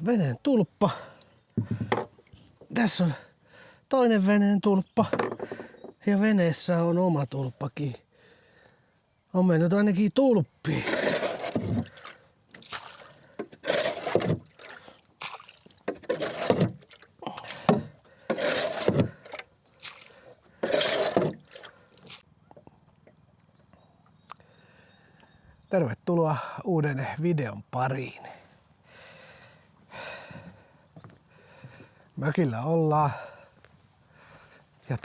veneen tulppa. Tässä on toinen veneen tulppa. Ja veneessä on oma tulppakin. On mennyt ainakin tulppiin. Tervetuloa uuden videon pariin. Mökillä ollaan ja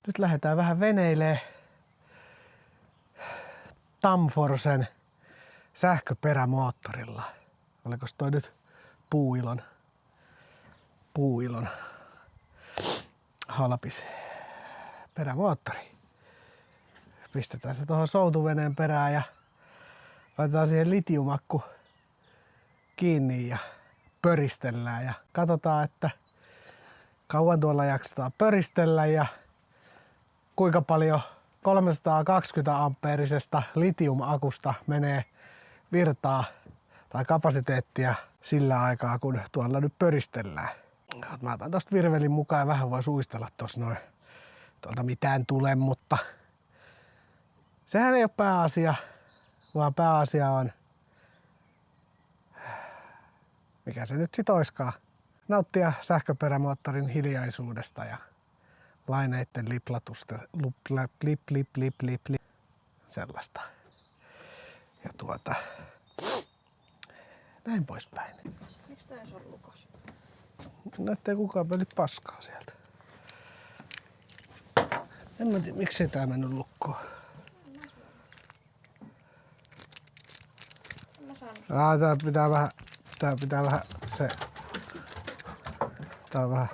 nyt lähdetään vähän veneilemään Tamforsen sähköperämoottorilla. Olikos toi nyt puuilon halpis perämoottori. Pistetään se tuohon soutuveneen perään ja laitetaan siihen litiumakku kiinni ja pöristellään ja katsotaan, että kauan tuolla jaksetaan pöristellä ja kuinka paljon 320 ampeerisesta litiumakusta menee virtaa tai kapasiteettia sillä aikaa, kun tuolla nyt pöristellään. Mä otan tosta virvelin mukaan ja vähän voi suistella tossa noin. Tuolta mitään tule, mutta sehän ei ole pääasia, vaan pääasia on, mikä se nyt sit oiskaan, nauttia sähköperämoottorin hiljaisuudesta ja laineiden liplatusta, sellaista. Ja näin poispäin. Miksi tää ei ole lukos? No ettei kukaan peli paskaa sieltä. En mä tiedä, miksei tää mennyt lukkoon. Tää pitää vähän se. Tää on vähän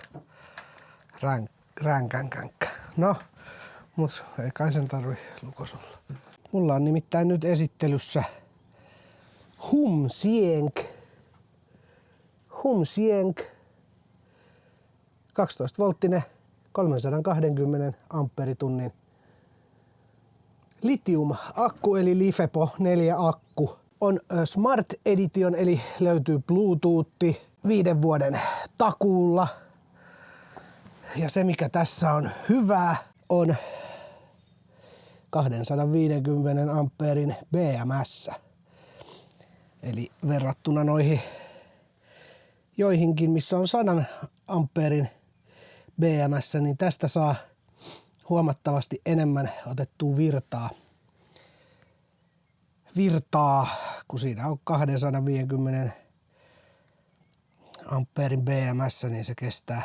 ränkänkänkä. No, mut ei kai sen tarvi lukos olla. Mulla on nimittäin nyt esittelyssä Humsienk 12 volttinen 320 amperitunnin litium-akku eli LiFePO 4 akku. On Smart Edition eli löytyy Bluetooth 5 vuoden takuulla. Ja se mikä tässä on hyvää on 250 ampeerin BMS. Eli verrattuna noihin joihinkin missä on 100 ampeerin BMS, niin tästä saa huomattavasti enemmän otettua virtaa, kun siinä on 250 ampeerin BMS, niin se kestää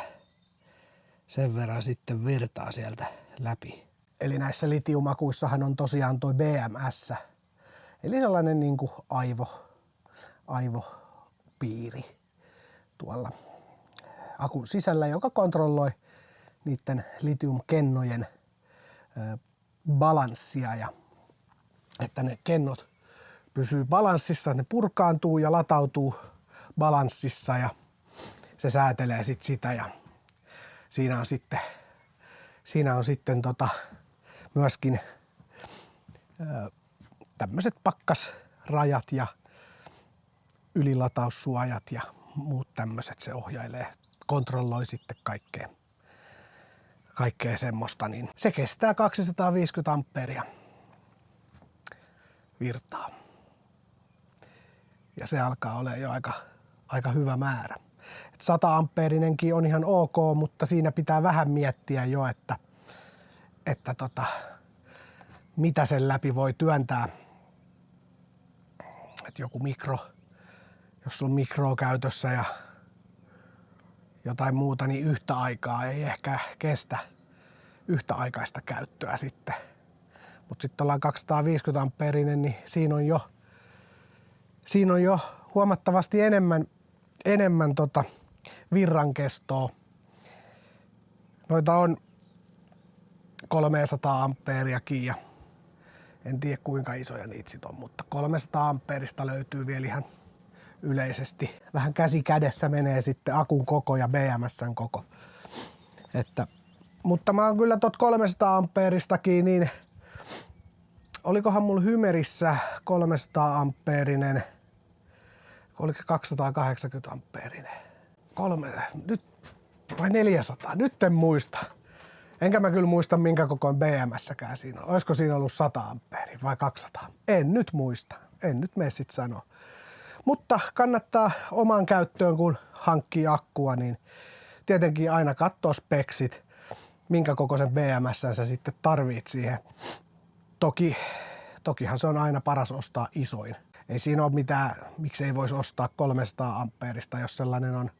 sen verran sitten virtaa sieltä läpi. Eli näissä litiumakuissahan on tosiaan toi BMS, eli sellainen niin kuin aivopiiri tuolla akun sisällä, joka kontrolloi niiden litiumkennojen balanssia ja että ne kennot pysyy balanssissa, ne purkaantuu ja latautuu balanssissa ja se säätelee sit sitä ja siinä on sitten myöskin tämmöiset pakkasrajat ja ylilataussuojat ja muut tämmöiset, se ohjailee, kontrolloi sitten kaikkea semmoista, niin se kestää 250 ampeeria virtaa. Ja se alkaa olla jo aika hyvä määrä. 100 ampeerinenkin on ihan ok, mutta siinä pitää vähän miettiä jo, että mitä sen läpi voi työntää. Että joku jos on mikro käytössä ja jotain muuta, niin yhtä aikaa ei ehkä kestä yhtäaikaista käyttöä sitten. Mutta sitten ollaan 250 ampeerinen, niin siinä on jo huomattavasti enemmän virrankestoa. Noita on 300 ampeeriakin ja en tiedä kuinka isoja niitä sit on, mutta 300 ampeerista löytyy vielä ihan yleisesti. Vähän käsi kädessä menee sitten akun koko ja BMS:n koko. Mutta mä oon kyllä tot 300 ampeeristakin, niin olikohan mulla Hymerissä 300 ampeerinen oliko se 280 ampeerinen? Nyt vai 400? Nyt en muista. Enkä mä kyllä muista minkä kokoin BMS-säkään siinä on. Olisiko siinä ollut 100 ampeeria vai 200? En nyt muista. En nyt mene sit sanoa. Mutta kannattaa omaan käyttöön, kun hankkii akkua, niin tietenkin aina katsoo speksit, minkä kokoisen BMS:n sä sitten tarvit siihen. Tokihan se on aina paras ostaa isoin. Ei siinä ole mitään, miksi ei voisi ostaa 300 ampeerista, jos sellainen on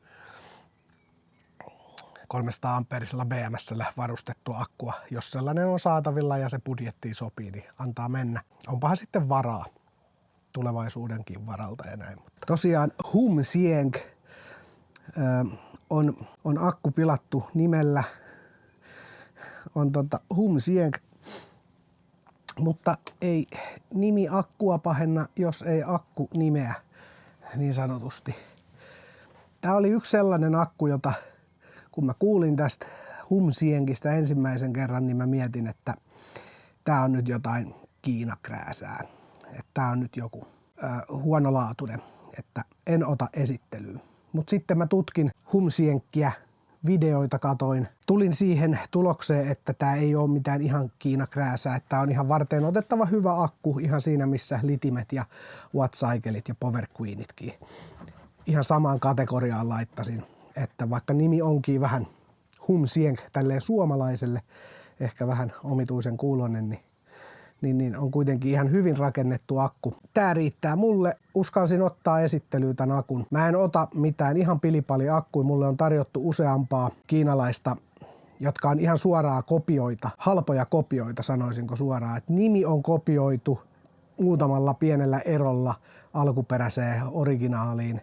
300 ampeerisella BMS:llä varustettua akkua. Jos sellainen on saatavilla ja se budjettiin sopii, niin antaa mennä. Onpahan sitten varaa tulevaisuudenkin varalta ja näin. Mutta tosiaan Humsieng on akku pilattu nimellä. On Humsieng, mutta ei nimi akkua pahenna, jos ei akku nimeä niin sanotusti. Tää oli yksi sellainen akku, jota kun mä kuulin tästä Humsiengistä ensimmäisen kerran, niin mä mietin, että tää on nyt jotain Kiinakrääsää. Että tää on nyt joku huonolaatuinen, että en ota esittelyyn. Mut sitten mä tutkin Humsiengiä, videoita katoin. Tulin siihen tulokseen, että tää ei ole mitään ihan Kiinakrääsää, että tää on ihan varten otettava hyvä akku, ihan siinä missä litimet ja wattcyclet ja power queenitkin. Ihan samaan kategoriaan laittaisin, että vaikka nimi onkin vähän Humsieng tälleen suomalaiselle, ehkä vähän omituisen kuulonen, niin on kuitenkin ihan hyvin rakennettu akku. Tää riittää mulle. Uskalsin ottaa esittelyyn tämän akun. Mä en ota mitään ihan pilipali akkuja. Mulle on tarjottu useampaa kiinalaista, jotka on ihan suoraa kopioita. Halpoja kopioita sanoisinko suoraan. Et nimi on kopioitu muutamalla pienellä erolla alkuperäiseen originaaliin.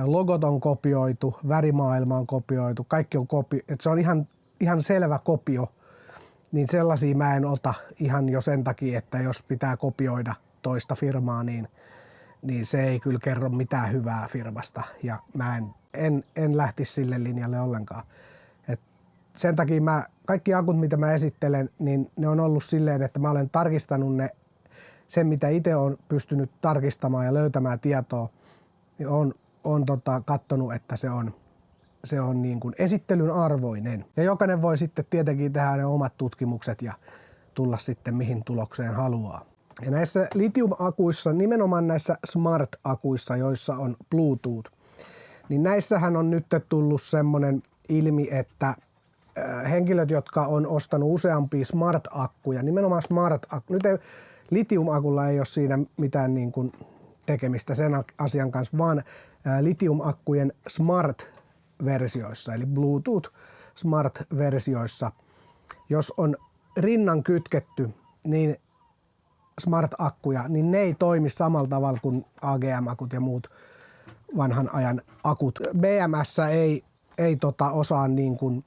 Logot on kopioitu, värimaailma on kopioitu, kaikki on että se on ihan selvä kopio. Niin sellaisia mä en ota ihan jo sen takia, että jos pitää kopioida toista firmaa, niin se ei kyllä kerro mitään hyvää firmasta. Ja mä en lähtisi sille linjalle ollenkaan. Et sen takia kaikki akut, mitä mä esittelen, niin ne on ollut silleen, että mä olen tarkistanut sen, mitä itse olen pystynyt tarkistamaan ja löytämään tietoa, niin on katsonut, että se on niin kuin esittelyn arvoinen. Ja jokainen voi sitten tietenkin tehdä ne omat tutkimukset ja tulla sitten mihin tulokseen haluaa. Ja näissä litiumakuissa, nimenomaan näissä smart-akuissa, joissa on Bluetooth, niin näissähän on nyt tullut semmoinen ilmi, että henkilöt, jotka on ostanut useampia smart-akkuja, nimenomaan smart-akkuja, nyt litiumakulla ei ole siinä mitään niin kuin tekemistä sen asian kanssa, vaan litiumakkujen smart-versioissa, eli Bluetooth smart-versioissa, jos on rinnan kytketty niin smart-akkuja, niin ne ei toimi samalla tavalla kuin AGM-akut ja muut vanhan ajan akut. BMS ei osaa niin kuin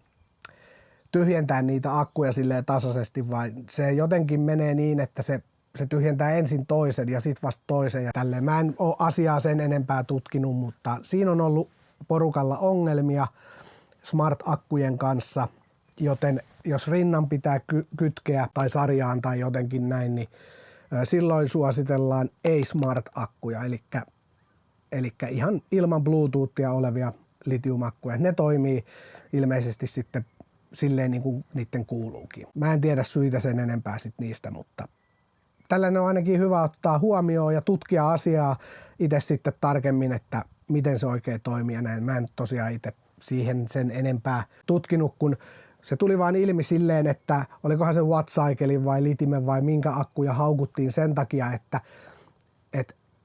tyhjentää niitä akkuja silleen tasaisesti, vaan se jotenkin menee niin, että se tyhjentää ensin toisen ja sitten vasta toisen ja tälleen. Mä en ole asiaa sen enempää tutkinut, mutta siinä on ollut porukalla ongelmia smart-akkujen kanssa, joten jos rinnan pitää kytkeä tai sarjaan tai jotenkin näin, niin silloin suositellaan ei-smart-akkuja, eli ihan ilman Bluetoothia olevia litiumakkuja. Ne toimii ilmeisesti sitten silleen niin kuin niiden kuuluukin. Mä en tiedä syitä sen enempää sit niistä, mutta tällainen on ainakin hyvä ottaa huomioon ja tutkia asiaa itse sitten tarkemmin, että miten se oikein toimii ja näin. Mä en tosiaan itse siihen sen enempää tutkinut, kun se tuli vaan ilmi silleen, että olikohan se wattcyclen vai litimen vai minkä akkuja haukuttiin sen takia, että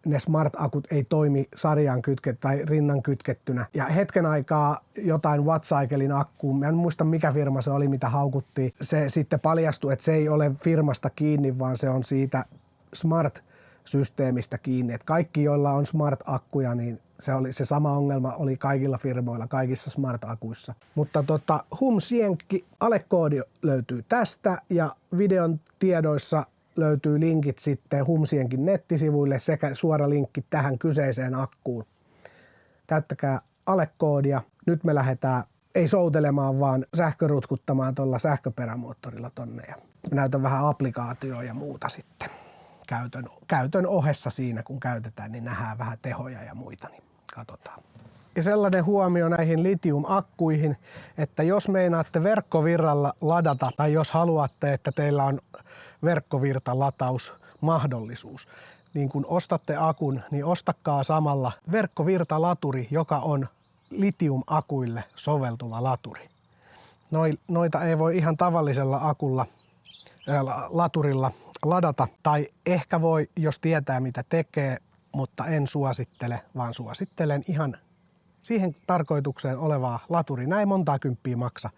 ne smart-akut ei toimi sarjaan tai rinnan kytkettynä. Ja hetken aikaa jotain wattcyclen akkuun, mä en muista mikä firma se oli, mitä haukuttiin. Se sitten paljastui, että se ei ole firmasta kiinni, vaan se on siitä smart-systeemistä kiinni. Että kaikki, joilla on smart-akkuja, niin se sama ongelma oli kaikilla firmoilla, kaikissa smart-akuissa. Mutta Humsieng alekoodi löytyy tästä ja videon tiedoissa löytyy linkit sitten Humsiengin nettisivuille sekä suora linkki tähän kyseiseen akkuun. Käyttäkää alekoodia. Nyt me lähdetään ei soutelemaan, vaan sähkörutkuttamaan tuolla sähköperämoottorilla tonne. Ja näytän vähän applikaatioa ja muuta sitten käytön ohessa siinä, kun käytetään, niin nähdään vähän tehoja ja muita. Niin katsotaan. Ja sellainen huomio näihin litiumakkuihin, että jos meinaatte verkkovirralla ladata tai jos haluatte, että teillä on verkkovirtalatausmahdollisuus, niin kun ostatte akun, niin ostakaa samalla verkkovirtalaturi, joka on litiumakuille soveltuva laturi. Noita ei voi ihan tavallisella laturilla ladata, tai ehkä voi, jos tietää mitä tekee, mutta en suosittele, vaan suosittelen ihan siihen tarkoitukseen olevaa laturi. Näin montaa kymppiä maksa.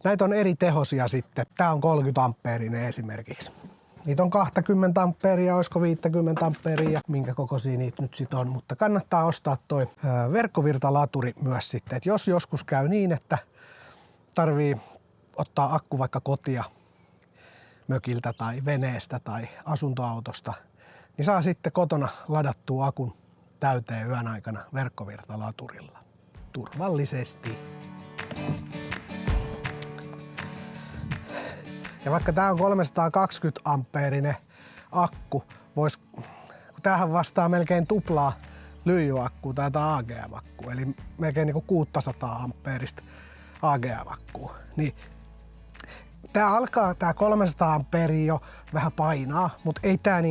Näitä on eri tehosia sitten. Tää on 30 ampeerinen esimerkiksi. Niitä on 20 ampeeria, olisiko 50 ampeeria, minkä kokoisia niitä nyt sit on. Mutta kannattaa ostaa toi verkkovirtalaturi myös sitten. Et jos joskus käy niin, että tarvii ottaa akku vaikka kotia mökiltä tai veneestä tai asuntoautosta, niin saa sitten kotona ladattua akun täyteen yön aikana verkkovirtalaturilla. Turvallisesti. Ja vaikka tää on 320 ampeerinen akku, kun tämähän vastaa melkein tuplaa lyijyakkuu tai AGM-akkuu, eli melkein niin kuin 600 ampeerista AGM-akkuu, niin tää 300 ampeeria jo vähän painaa, mutta ei tää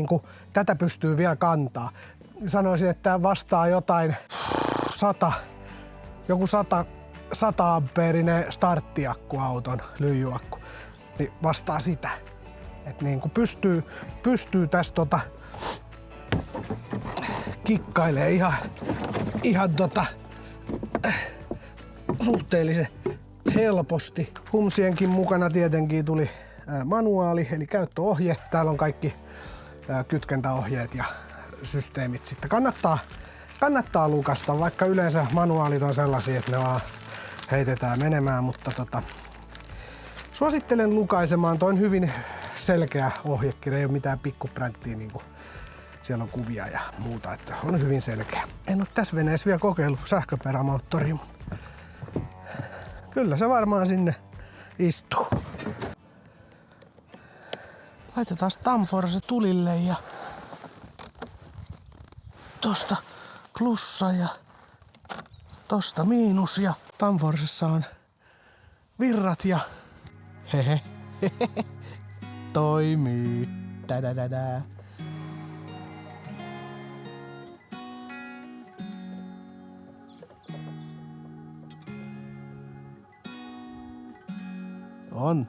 tätä pystyy vielä kantaa. Sanoisin, että tää vastaa jotain 100 ampeerinen starttiakkuauton lyijyakku, niin vastaa sitä. Et pystyy tästä kikkailee ihan suhteellisen helposti. Humsienkin mukana tietenkin tuli manuaali eli käyttöohje. Täällä on kaikki kytkentäohjeet ja systeemit sitten. Kannattaa lukasta, vaikka yleensä manuaalit on sellaisia, että ne vaan heitetään menemään, mutta suosittelen lukaisemaan. Toi on hyvin selkeä ohjekirja, ei ole mitään pikkupränttiä, niin kuin siellä on kuvia ja muuta, että on hyvin selkeä. En ole tässä veneessä vielä kokeillut sähköperämoottoria, mutta kyllä se varmaan sinne istuu. Laitetaan Stamforce tulille ja tosta plussa ja tosta miinus ja Stamforcessa on virrat ja hehe toimii. Tadadada. On.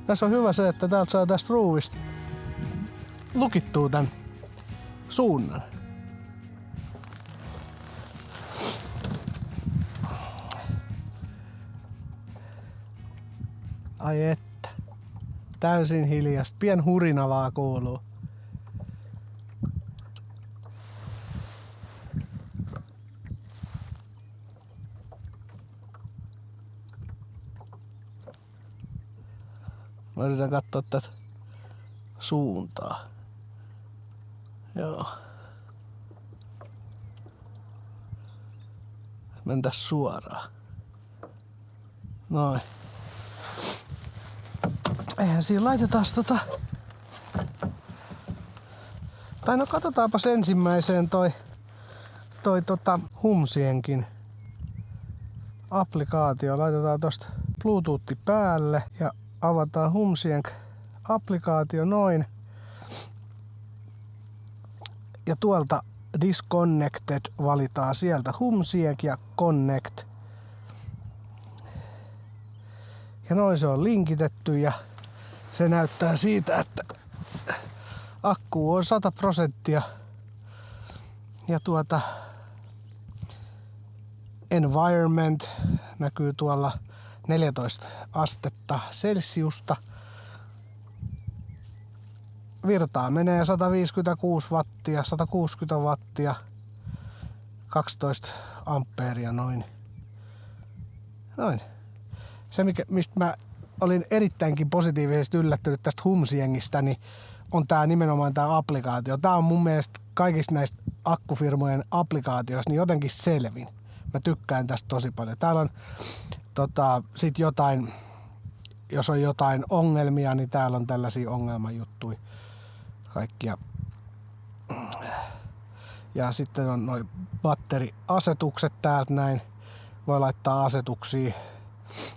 Tässä on hyvä se, että täältä saa tästä ruuvista lukittua tän suunnan. Ai että. Täysin hiljasta. Pien hurina vaan kuuluu. Mä yritän katsoa tätä suuntaa. Joo. Mentäs suoraan. Noin. Eihän siinä laitetaas Tai no katsotaanpas ensimmäiseen toi Humsienkin applikaatio. Laitetaan tosta Bluetooth päälle ja avataan Humsien applikaatio noin. Ja tuolta Disconnected valitaan sieltä Humsien ja Connect. Ja noin se on linkitetty ja se näyttää siitä, että akku on 100% ja environment näkyy tuolla 14 astetta Celsiusta. Virtaa menee 156 wattia, 160 wattia, 12 ampeeria noin. Se mistä mä olin erittäinkin positiivisesti yllättynyt tästä Humsiengistä, niin on tää nimenomaan tää applikaatio. Tää on mun mielestä kaikista näistä akkufirmojen applikaatioista niin jotenkin selvin. Mä tykkään tästä tosi paljon. Täällä on sit jotain, jos on jotain ongelmia, niin täällä on tällaisia ongelmajuttuja kaikkia. Ja sitten on noi batteriasetukset täältä näin. Voi laittaa asetuksia.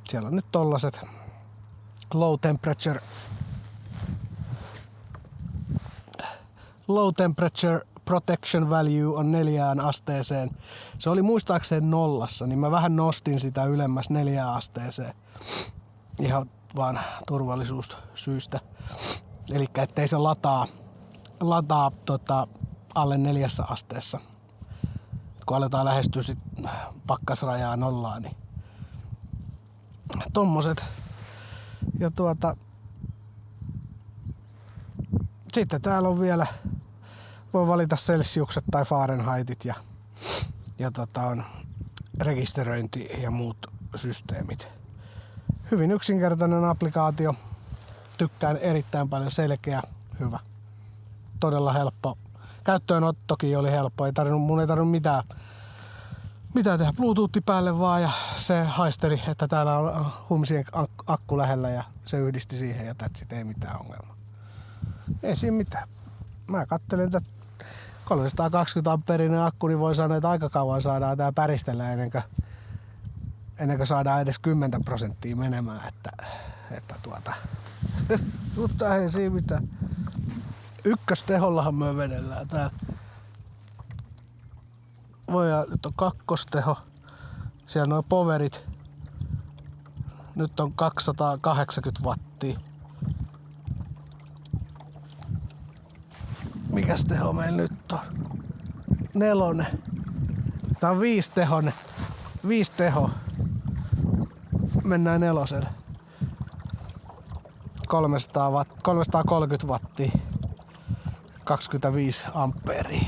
Siellä on nyt tollaset low temperature protection value on 4 asteeseen. Se oli muistaakseni 0, niin mä vähän nostin sitä ylemmäs 4 asteeseen. Ihan vaan turvallisuussyistä. Elikkä ettei se lataa alle 4 asteessa. Kun aletaan lähestyä sit pakkasrajaa 0, niin tommoset. Ja sitten täällä on vielä, voi valita celsiukset tai Fahrenheitit ja on rekisteröinti ja muut systeemit. Hyvin yksinkertainen applikaatio. Tykkään erittäin paljon, selkeä, hyvä. Todella helppo. Käyttöönottokin oli helppo. Mun ei tarvinnut mitään tehdä. Bluetooth päälle vaan ja se haisteli, että täällä on Humsien akku lähellä ja se yhdisti siihen ja tätsit, ei mitään ongelmaa. Ei siinä mitään. Mä kattelen tätä 320 amperinen akku, niin voi sanoa, että aika kauan saadaan tää päristellä ennen kuin saadaan edes 10% menemään, mutta ei siinä mitään. Ykköstehollahan me vedellään tää. Nyt on kakkosteho. Siellä nuo powerit. Nyt on 280 wattia. Mikäs teho meillä nyt on? 4. Tää on 5 tehonen. 5 teho. Mennään 4. 330 wattia. 25 amperia.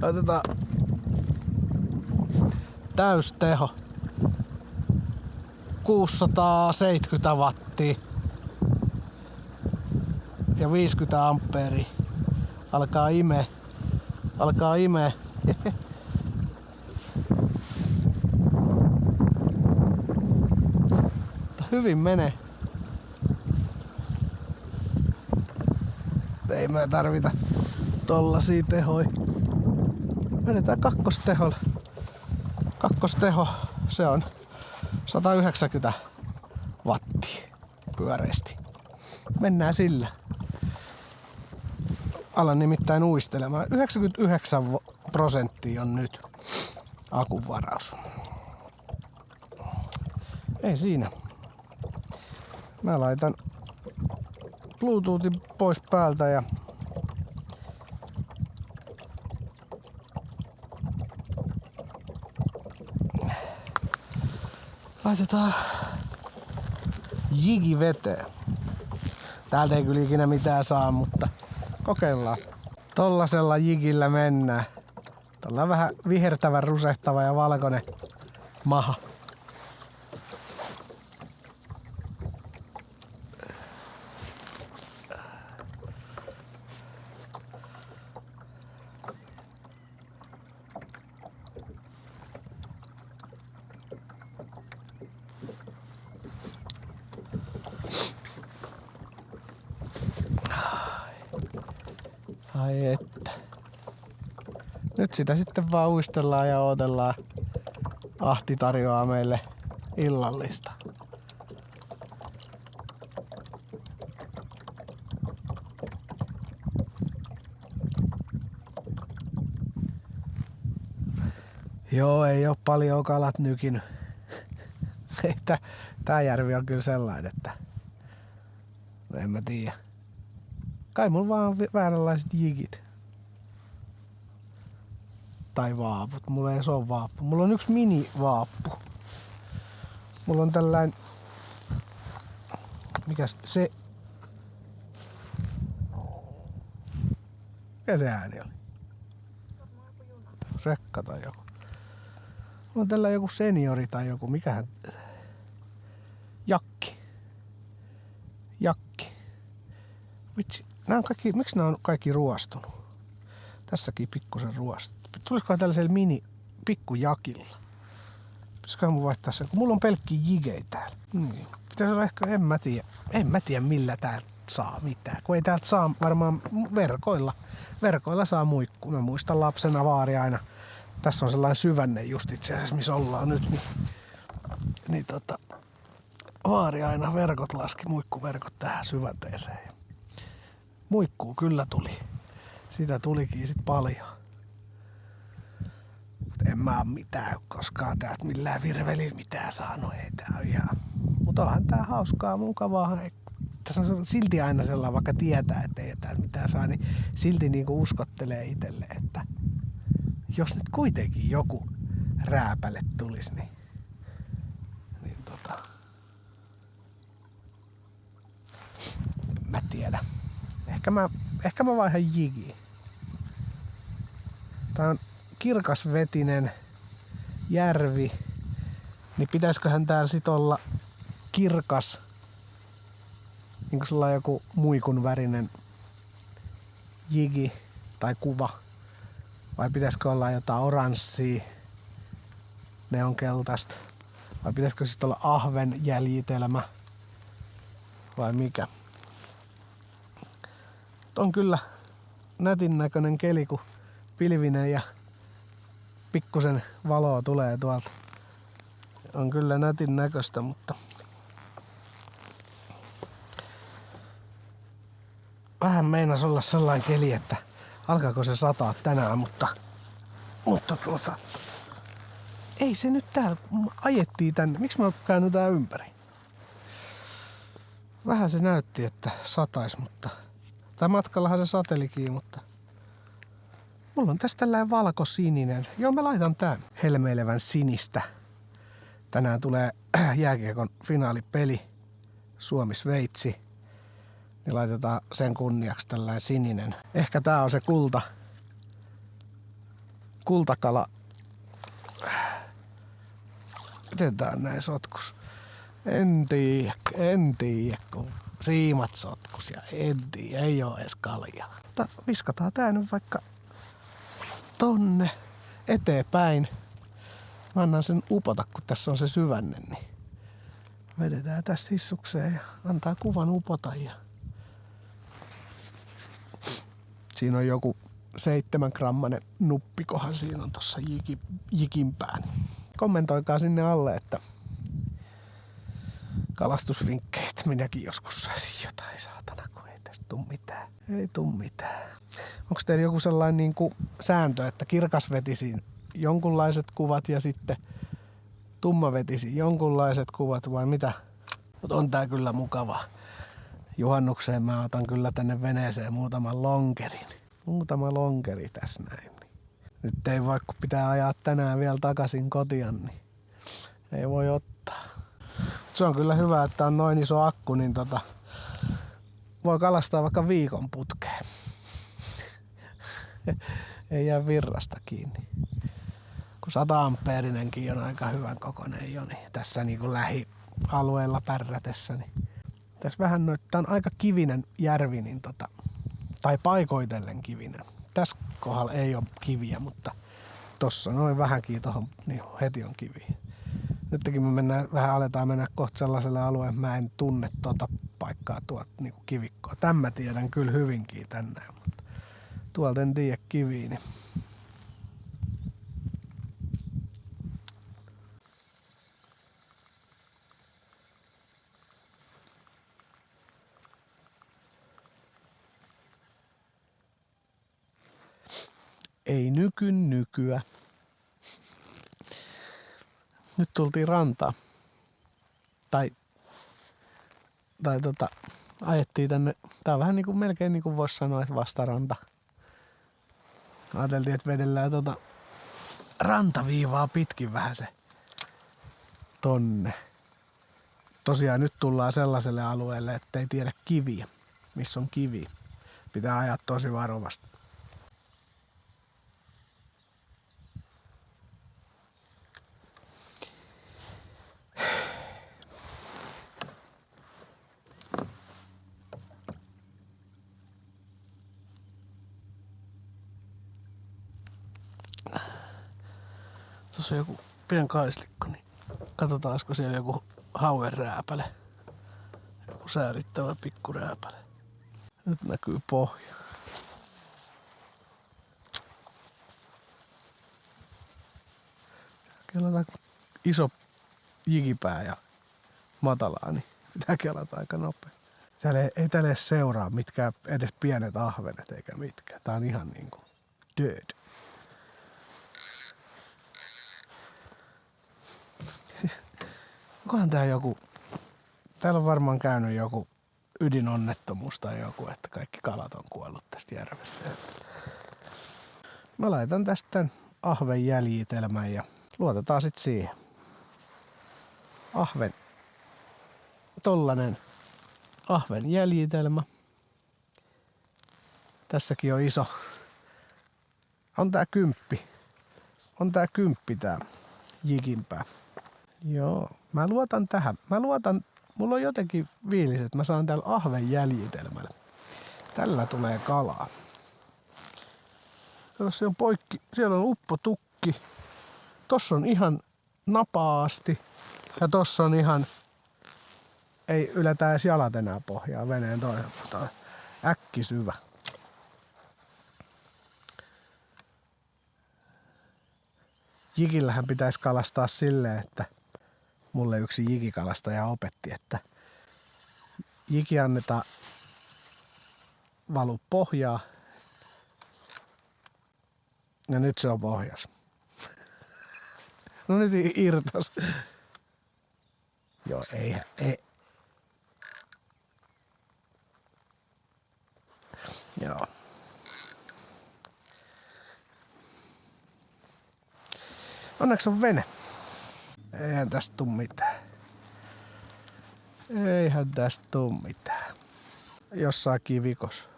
Otetaan täysteho. 670 wattia. Ja 50 amperia. Alkaa imee. Hyvin menee. Ei me tarvita tollasia tehoja. Vedetään kakkosteholla. Kakkosteho, se on 190 wattia pyöreästi. Mennään sillä. Alan nimittäin uistelemaan. 99% on nyt akun varaus. Ei siinä. Mä laitan Bluetoothin pois päältä ja laitetaan jigi veteen. Täältä ei kyllä ikinä mitään saa, mutta kokeillaan. Tollasella jigillä mennään. Tällä on vähän vihertävä, rusehtava ja valkoinen maha. Ai että. Nyt sitä sitten vaan uistellaan ja odotellaan. Ahti tarjoaa meille illallista. Joo, ei oo paljon kalat nykinyt. Tää järvi on kyllä sellainen, että en mä tiedä. Kai mulla vaan on vääränlaiset jigit. Tai vaaput. Mulla ei oo vaappu. Mulla on yksi mini-vaappu. Mulla on tällainen... Mikäs se... Mikä se ääni oli? Rekka tai joku. Mulla on tällä joku seniori tai joku. Mikähän... Jakki. Vitsi. Miksi nämä on kaikki ruostunut? Tässäkin pikkusen ruoasta. Tulisikohan tällaisella pikkujakilla? Pitäisiköhän mun vaihtaa sen, kun mulla on pelkki jigei täällä. Niin. Pitäisi olla ehkä, en mä tiedä millä täältä saa mitään. Kun ei täältä saa varmaan verkoilla. Verkoilla saa muikkuu. Mä muistan lapsena vaari aina. Tässä on sellainen syvänne just itse asiassa, missä ollaan nyt. Niin vaari aina verkot laski, muikkuverkot tähän syvänteeseen. Muikkuu kyllä tuli. Sitä tulikin sit paljon. Mut en mä oo mitään koskaan täältä millään virvelillä mitään saanut. Ei tää on ihan. Mut onhan tää hauskaa, mukavaa. Tässä on silti aina sellainen, vaikka tietää, että ei täältä mitään saa, niin silti niinku uskottelee itselle, että jos nyt kuitenkin joku rääpäle tulisi, niin mä tiedä. Ehkä mä vaihan jigiin. Tää on kirkasvetinen järvi, niin pitäisiköhän täällä sit olla kirkas, niinku sellainen joku muikun värinen jigi tai kuva. Vai pitäisikö olla jotain oranssia, neonkeltaista? Vai pitäisikö sit olla ahven jäljitelmä? Vai mikä? On kyllä nätin näköinen keli, kun pilvinen ja pikkusen valoa tulee tuolta. On kyllä nätin näköistä, mutta vähän meinas olla sellainen keli, että alkaako se sataa tänään, mutta ei se nyt täällä ajettiin tänne. Miksi mä käännytään ympäri? Vähän se näytti, että satais, mutta tai matkallahan se satelikin, mutta mulla on tästä tällainen valkosininen. Joo, mä laitan tän helmeilevän sinistä. Tänään tulee jääkiekon finaalipeli Suomi-Sveitsi. Niin laitetaan sen kunniaksi tällainen sininen. Ehkä tää on se kultakala. Miten tää on näin sotkus? En tiedä, kun siimat sotkus ja en tiedä, ei oo edes kaljaa. Mutta viskataan tää nyt vaikka tonne eteenpäin. Mä annan sen upota, kun tässä on se syvänne, niin vedetään tästä hissukseen ja antaa kuvan upota. Ja siinä on joku 7-grammanen nuppikohan siinä on tossa jikin päin. Kommentoikaa sinne alle, että kalastusvinkkeet minäkin joskus saisin jotain, saatana, kun ei tästä tuu mitään. Ei tuu mitään. Onko teillä joku sellainen niin kuin sääntö, että kirkasvetisiin jonkunlaiset kuvat ja sitten tummavetisiin jonkunlaiset kuvat vai mitä? Mutta on tää kyllä mukava. Juhannukseen mä otan kyllä tänne veneeseen muutaman lonkerin. Muutama lonkeri tässä näin. Nyt ei voi, kun pitää ajaa tänään vielä takaisin kotiin, niin ei voi ottaa. Se on kyllä hyvä, että on noin iso akku, niin voi kalastaa vaikka viikon putkeen. Ei jää virrasta kiinni. Kun 100 ampeerinenkin on aika hyvän kokoinen jo, niin tässä niin kuin lähialueella pärrätessä. Niin tässä vähän tää on aika kivinen järvi, niin tai paikoitellen kivinen. Tässä kohdalla ei ole kiviä, mutta tossa noin vähänkin tohon niin heti on kiviä. Nytkin me aletaan mennä kohta sellaiselle alueelle, mä en tunne tuota paikkaa tuolta niin kivikkoa. Tän mä tiedän kyllä hyvinkin tänne, mutta tuolta en tiedä kiviä. Niin ei nykyä. Nyt tultiin rantaan. Tai ajettiin tänne. Tää on vähän niinku melkein niinku vois sanoa, että vastaranta. Ajateltiin, että vedellään rantaviivaa pitkin vähän se tonne. Tosiaan nyt tullaan sellaiselle alueelle, että ei tiedä kiviä. Missä on kivi. Pitää ajaa tosi varovasti. Tuossa on joku pien kaislikko, niin katsotaan, olisiko siellä joku hauenrääpäle. Joku säälittävä pikkurääpäle. Nyt näkyy pohja. Kelata iso jikipää ja matalaa, niin pitää kelata aika nopea. Ei täällä edes seuraa mitkään edes pienet ahvenet eikä mitkään. Tää on ihan niinku dead. Siis, onkohan tää joku... Täällä on varmaan käynyt joku ydinonnettomuus tai joku, että kaikki kalat on kuollut tästä järvestä. Mä laitan tästä tän ahven jäljitelmän ja luotetaan sit siihen. Tollanen ahven jäljitelmä. Tässäkin on iso. On tää 10. On tää 10 tää jikinpää. Joo, mä luotan tähän. Mulla on jotenkin fiilis, että mä saan täällä ahven jäljitelmällä. Tällä tulee kalaa. Tuossa on poikki, siellä on uppotukki. Tossa on ihan napaasti. Ja tossa on ihan, ei yletä edes jalat enää pohjaa veneen toisella. Äkkisyvä. Jikillähän pitäisi kalastaa silleen, että mulle yksi jikikalastaja opetti, että jiki annetaan valu pohjaa ja nyt se on pohjas. No nyt irtos. Joo, ei. Joo. Onneksi on vene. Eihän tästä tuu mitään. Eihän tästä tuu mitään. Jossain kivikos.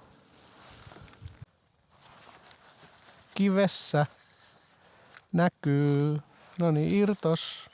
Kivessä näkyy. Noniin, irtos.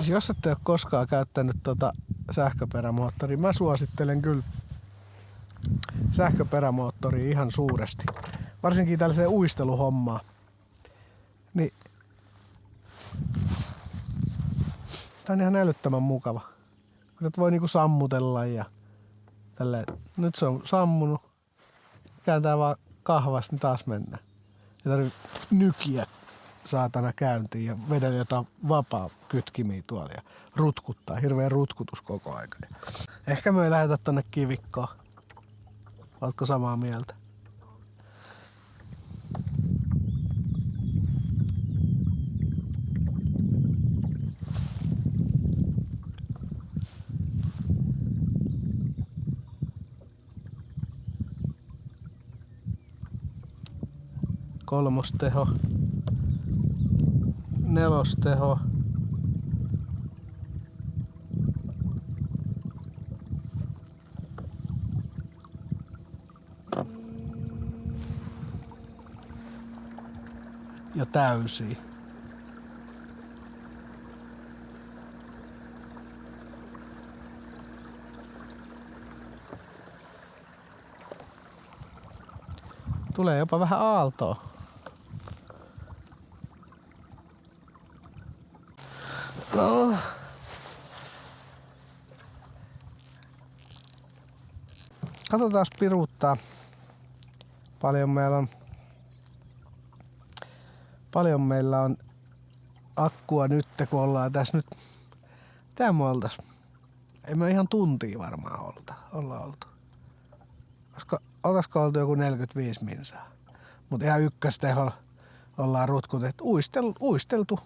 Jos ette ole koskaan käyttänyt sähköperämoottoria, mä suosittelen kyllä sähköperämoottoria ihan suuresti. Varsinkin tällaiseen uisteluhommaan. Niin tää on ihan älyttömän mukava. Tätä voi niinku sammutella ja tälleen. Nyt se on sammunut. Kääntää vaan kahvasta, niin taas mennään. Ei tarvitse nykiä saatana käyntiin ja vedellä jotain vapaa kytkimiä tuolla ja rutkuttaa. Hirveä rutkutus koko aika. Ehkä me ei lähetä tonne kivikkoon. Ootko samaa mieltä? Kolmosteho. Nelosteho. Ja täysiä. Tulee jopa vähän aaltoa. No. Katsotaan piruuttaa. Paljon meillä on akkua nyt, kun ollaan tässä nyt. Tää me oltais. Ei me ihan tuntia varmaan olla oltu. Oltaisiko oltu joku 45 minsaa. Mut ihan ykkösteholla ollaan rutkutettu. Uisteltu.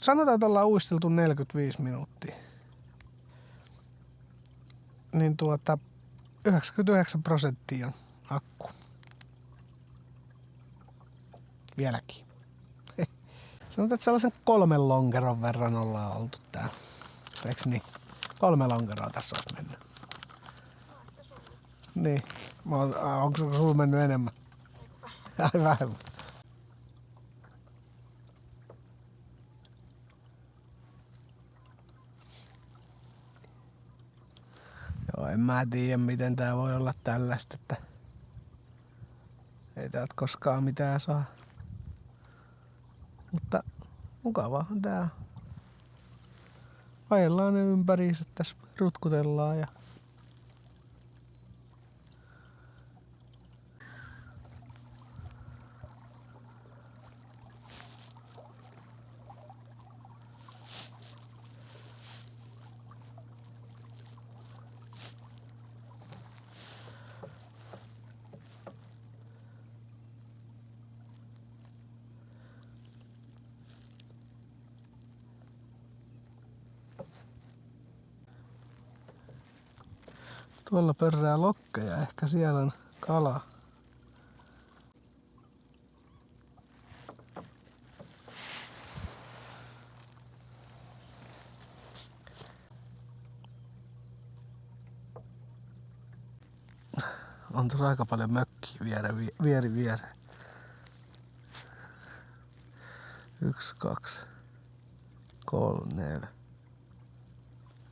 Sanotaan, että ollaan uisteltu 45 minuuttia. niin 99% on akku. Vieläkin. Sanotaan, että sellaisen 3 lonkeron verran ollaan oltu täällä. Eiks niin? 3 lonkeroa tässä olisi mennyt. Niin. Onko sulla mennyt enemmän? Ai vähemmän. Joo, en mä tiedä miten tää voi olla tällaista, että ei täältä koskaan mitään saa. Mutta mukavaahan tää. Ajellaan ne ympäriinsä tässä, rutkutellaan ja tuolla pörrää lokkeja, ehkä siellä on kalaa. On tuossa aika paljon mökkiä viereen. 1, 2, 3, 4,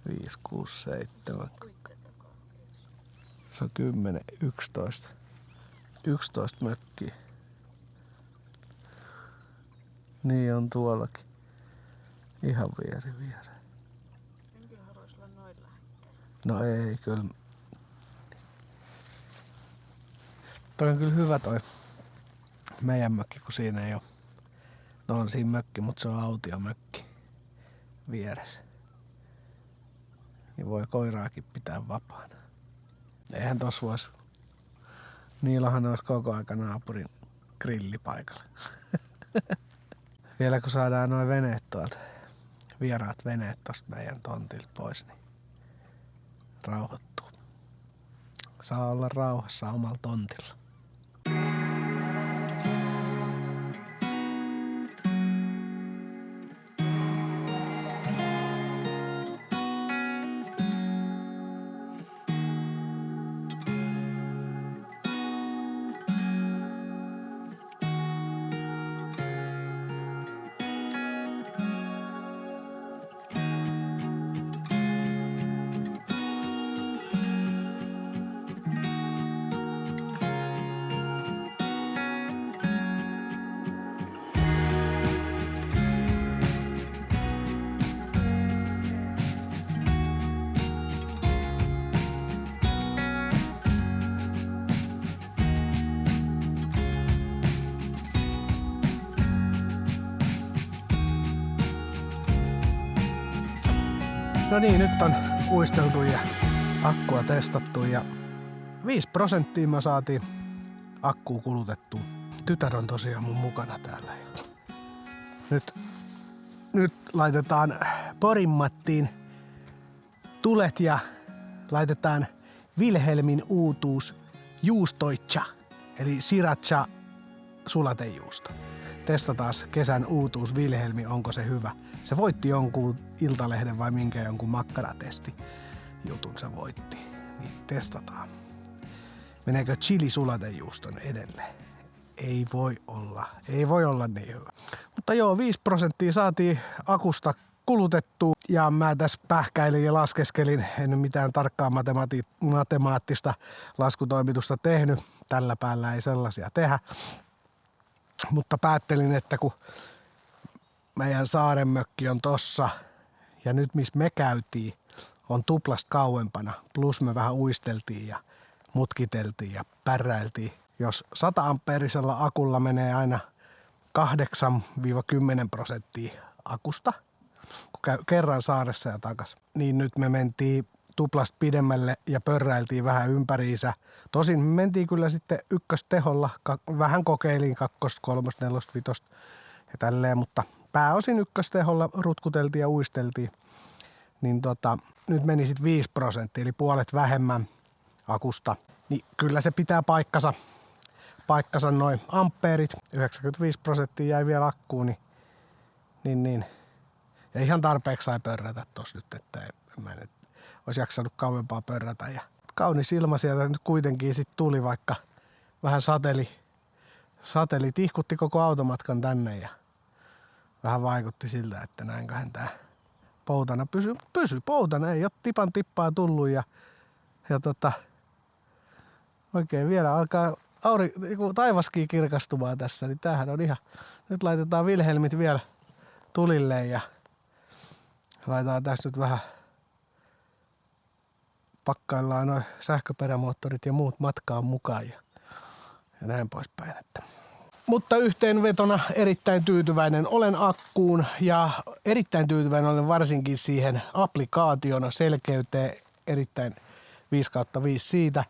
5, 6, 7. Se on 10, 11. 11 mökkiä. Niin on tuollakin. Ihan viereen. En kyllä haluaisi olla noin lähekkäin. No ei kyllä. Toi on kyllä hyvä toi meidän mökki, kun siinä ei oo. No on siinä mökki, mutta se on autiomökki vieressä. Niin voi koiraakin pitää vapaana. Eihän tossa vois. Niillahan olisi koko aika naapurin grillipaikalla. Vielä kun saadaan noin veneet tuolta, vieraat veneet tosta meidän tontilta pois, niin rauhoittuu. Saa olla rauhassa omalla tontilla. No niin, nyt on uisteltu ja akkua testattu ja 5% me saatiin akkua kulutettua. Tytär on tosiaan mun mukana täällä. Nyt laitetaan Porin-Mattiin tulet ja laitetaan Wilhelmin uutuus juustoitsa, eli sriracha sulatejuusto. Testataan kesän uutuus Wilhelmi, onko se hyvä. Se voitti jonkun Iltalehden vai minkä jonkun makkaratesti jutun se voitti. Niin testataan. Meneekö chili sulatejuuston edelleen? Ei voi olla niin hyvä. Mutta joo, 5% saatiin akusta kulutettua ja mä tässä pähkäilin ja laskeskelin. En mitään tarkkaa matemaattista laskutoimitusta tehnyt. Tällä päällä ei sellaisia tehdä. Mutta päättelin, että kun meidän saarenmökki on tossa ja nyt missä me käytiin on tuplasta kauempana. Plus me vähän uisteltiin ja mutkiteltiin ja pärräiltiin. Jos 100 ampeerisella akulla menee aina 8-10% akusta, kun kerran saaressa ja takas, niin nyt me mentiin tuplasta pidemmälle ja pörräiltiin vähän ympäriinsä. Tosin me mentiin kyllä sitten ykkösteholla, vähän kokeilin 2, 3, 4, 5 ja tälleen, mutta pääosin ykkösteholla rutkuteltiin ja uisteltiin. niin nyt meni sit 5%, eli puolet vähemmän akusta. Niin kyllä se pitää paikkansa noin ampeerit. 95% jäi vielä akkuun, niin. Ja ihan tarpeeksi sai pörrätä tossa nyt, että mä en olisi jaksanut kauempaa pörrätä. Ja kaunis ilma sieltä nyt kuitenkin sit tuli, vaikka vähän sateli tihkutti koko automatkan tänne ja vähän vaikutti siltä, että näinköhän tää poutana pysy poutana, ei ole tipan tippaa tullut ja oikein vielä alkaa taivaskin kirkastumaan tässä, niin tämähän on ihan, nyt laitetaan Wilhelmit vielä tulille ja laitetaan tässä nyt vähän, pakkaillaan noin sähköperämoottorit ja muut matkaan mukaan ja näin poispäin. Mutta yhteenvetona erittäin tyytyväinen olen akkuun ja erittäin tyytyväinen olen varsinkin siihen applikaation selkeyteen, erittäin 5/5 siitä.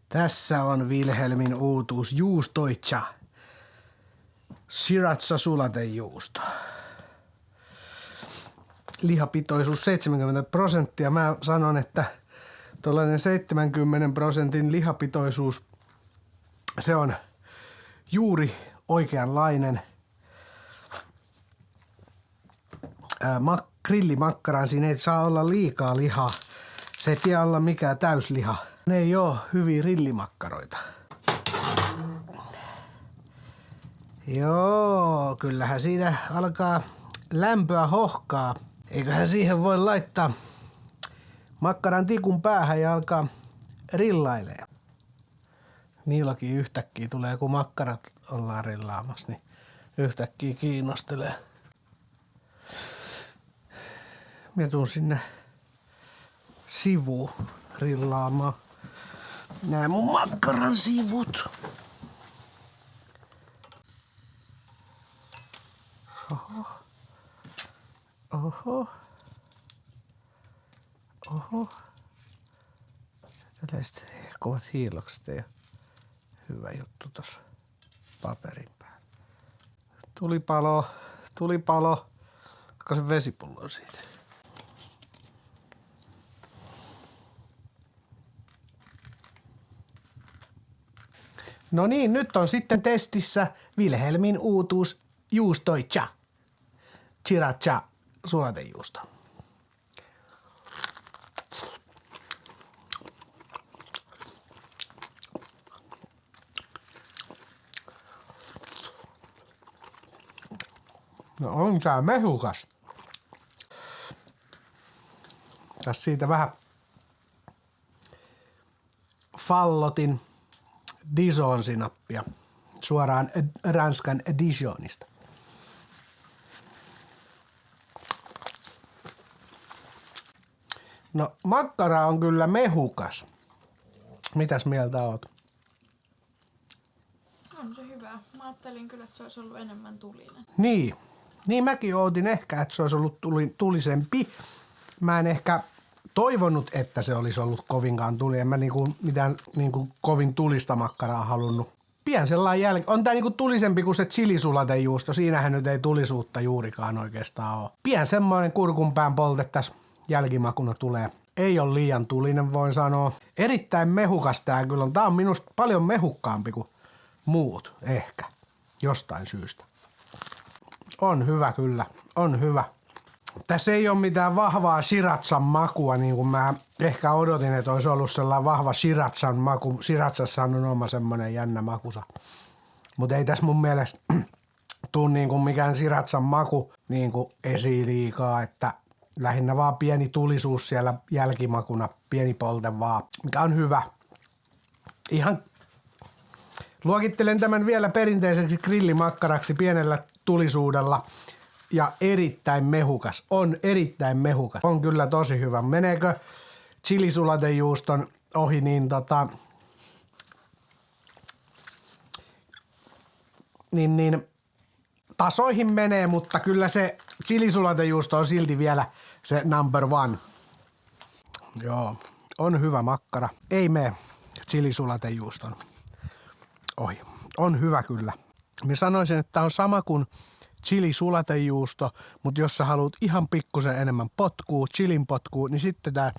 Tässä on Wilhelmin uutuus juustoitsa. Sriracha sulatejuusto. Lihapitoisuus 70%. Mä sanon, että tuollainen 70% lihapitoisuus, se on juuri oikeanlainen. Grillimakkaraan siinä ei saa olla liikaa lihaa. Se ei pidä olla mikään täysliha. Ne ei oo hyviä grillimakkaroita. Joo, kyllähän siinä alkaa lämpöä hohkaa. Eiköhän siihen voi laittaa makkaran tikun päähän ja alkaa rillailee. Niilläkin yhtäkkiä tulee, kun makkarat ollaan rillaamassa, niin yhtäkkiä kiinnostelee. Mä tuun sinne sivuun rillaamaan nää mun makkaran sivut. Oho. Oho. Oho. Tällaiset kovat hiilokset ei ole hyvä juttu tossa paperin päällä. Tulipalo. Otka se vesipullo siitä. No niin, nyt on sitten testissä Wilhelmin uutuus juustoitsa. Sriracha sulatejuusto. No on tää mehukas. Tässä siitä vähän fallotin Dijon-sinappia suoraan Ranskan Dijonista. No makkara on kyllä mehukas. Mitäs mieltä oot? On se hyvä. Mä ajattelin kyllä, että se olisi ollut enemmän tulinen. Niin mäkin ootin ehkä, että se olisi ollut tulisempi. Mä en ehkä toivonut, että se olisi ollut kovinkaan tuli. En mä mitään kovin tulista makkaraa halunnut. Pien sellainen on tää tulisempi kuin se chilisulatejuusto. Siinähän nyt ei tulisuutta juurikaan oikeastaan ole. Pien semmoinen kurkunpään polte tässä jälkimakuna tulee. Ei ole liian tulinen, voin sanoa. Erittäin mehukas tää kyllä on. Tää on minusta paljon mehukkaampi kuin muut ehkä. Jostain syystä. On hyvä kyllä. On hyvä. Tässä ei ole mitään vahvaa srirachan makua, niin kuin mä ehkä odotin, että olisi ollut sellainen vahva srirachan maku. Srirachassa on oma semmoinen jännä makusa. Mutta ei tässä mun mielestä tuu niin kuin mikään srirachan maku niin kuin esiin liikaa, että lähinnä vaan pieni tulisuus siellä jälkimakuna, pieni polte vaan, mikä on hyvä. Ihan luokittelen tämän vielä perinteiseksi grillimakkaraksi pienellä tulisuudella. Ja erittäin mehukas. On erittäin mehukas. On kyllä tosi hyvä. Meneekö chilisulatejuuston ohi, niin niin tasoihin menee, mutta kyllä se chilisulatejuusto on silti vielä se number one. Joo, on hyvä makkara. Ei mene chilisulatejuuston ohi. On hyvä kyllä. Mä sanoisin, että tää on sama kuin chilisulatejuusto, mutta jos sä haluat ihan pikkusen enemmän potkua, chilin potkua, niin sitten tää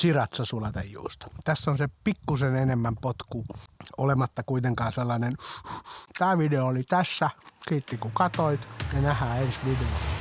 sriracha-sulatejuusto. Tässä on se pikkusen enemmän potku, olematta kuitenkaan sellainen. Tää video oli tässä. Kiitti kun katoit ja nähdään ensi videolla.